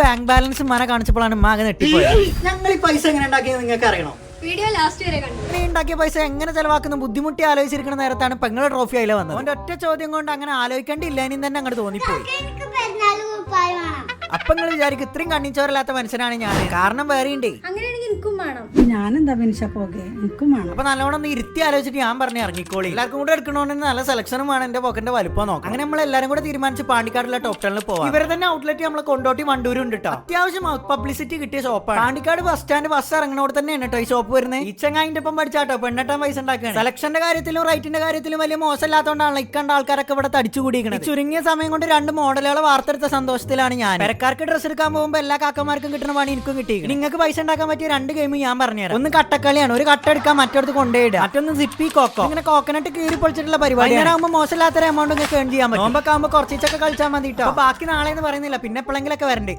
Bank balance മന കാണിച്ചപ്പോഴാണ് മകൻ നെട്ടിപ്പോയത്. ഞങ്ങൾ ഈ പൈസ എങ്ങനെ ഉണ്ടാക്കിയത് നിങ്ങൾക്ക് അറിയണോ? വീഡിയോ ലാസ്റ്റ് വരെ കണ്ടു. ഉണ്ടാക്കിയ പൈസ എങ്ങനെ ചെലവാക്കുന്ന ബുദ്ധിമുട്ടി ആലോചിച്ചിരിക്കുന്ന നേരത്താണ് പെങ്ങളെ ട്രോഫി അതിലെ വന്നത്. അവന്റെ ഒറ്റ ചോദ്യം കൊണ്ട് അങ്ങനെ ആലോചിക്കേണ്ടില്ല ഇനി തന്നെ അങ്ങോട്ട് തോന്നിപ്പോയി. അപ്പൊ നിങ്ങൾ വിചാരിക്കും ഇത്രയും കണ്ണിച്ചോറില്ലാത്ത മനുഷ്യനാണ് ഞാൻ. കാരണം വേറെ ഉണ്ട്. അങ്ങനെയാണെങ്കിൽ എനിക്കും വേണം. ഞാനെന്താ മനുഷ്യ പോകെ എനിക്കും വേണം. അപ്പൊ നല്ലോണം ഒന്ന് ഇരുത്തി ആലോചിച്ചിട്ട് ഞാൻ പറഞ്ഞ് ഇറങ്ങിക്കോളി. എല്ലാവർക്കും കൂടെ എടുക്കണോണ്ട് നല്ല സെലക്ഷനും വേണം. എന്റെ പോക്കന്റെ വലുപ്പം നോക്കാം. അങ്ങനെ നമ്മൾ എല്ലാരും കൂടെ തീരുമാനിച്ച് പാണ്ടിക്കാടുള്ള ടോപ്പ് ടെണിൽ പോവാം. ഇവരെ തന്നെ ഔട്ട്ലെറ്റ് നമ്മളെ കൊണ്ടോട്ടി വണ്ടൂരും ഉണ്ട് കേട്ടോ. അത്യാവശ്യം പബ്ലിസിറ്റി കിട്ടിയ ഷോപ്പാണ്. പാണ്ടിക്കാട് ബസ് സ്റ്റാൻഡ് ബസ് ഇറങ്ങണോട് തന്നെയാണ് കേട്ടോ ഈ ഷോപ്പ് വരുന്നത്. ഈ ചങ്ങായിന്റെ ഒപ്പം പഠിച്ചാട്ടോ പെണ്ണെട്ടാൻ പൈസ ഉണ്ടാക്കുകയാണ്. സെലക്ഷന്റെ കാര്യത്തിലും റൈറ്റിന്റെ കാര്യത്തിലും വലിയ മോശമില്ലാത്തതുകൊണ്ടാണ് ഇക്കണ്ട ആൾക്കാരൊക്കെ ഇവിടെ തടിച്ചു കൂടിയിരിക്കുന്നത്. ചുരുങ്ങിയ സമയം കൊണ്ട് 2 മോഡലുകളെ വാർത്തെടുത്ത സന്തോഷത്തിലാണ് ഞാൻ. പെരക്കാർക്ക് ഡ്രസ് എടുക്കാൻ പോകുമ്പോൾ എല്ലാ കാക്കമാർക്കും കിട്ടുന്ന പണി എനിക്കും കിട്ടി. നിങ്ങൾക്ക് പൈസ ഉണ്ടാക്കാൻ പറ്റിയ 2 ഗെയിം ഞാൻ പറഞ്ഞുതരാം. ഒന്ന് കട്ടക്കളിയാണ്. ഒരു കട്ട എടുക്കാൻ മറ്റൊരു കൊണ്ടേയിടുക. മറ്റൊന്ന് സിപ്പി കോക്കോ. അങ്ങനെ കോക്കനട്ട് കീറി പൊളിച്ചിട്ടുള്ള പരിപാടി. ആകുമ്പോൾ മോശമില്ലാത്തൊരു എമൗണ്ട് നിങ്ങൾക്ക് ഏൺ ചെയ്യാൻ പറ്റും. നോമ്പൊക്കെ ആകുമ്പോൾ കുറച്ചൊക്കെ കളിച്ചാൽ മതി കേട്ടോ. ബാക്കി നാളെ എന്ന് പറയുന്നില്ല, പിന്നെ എപ്പോഴെങ്കിലൊക്കെ വരണ്ടേ.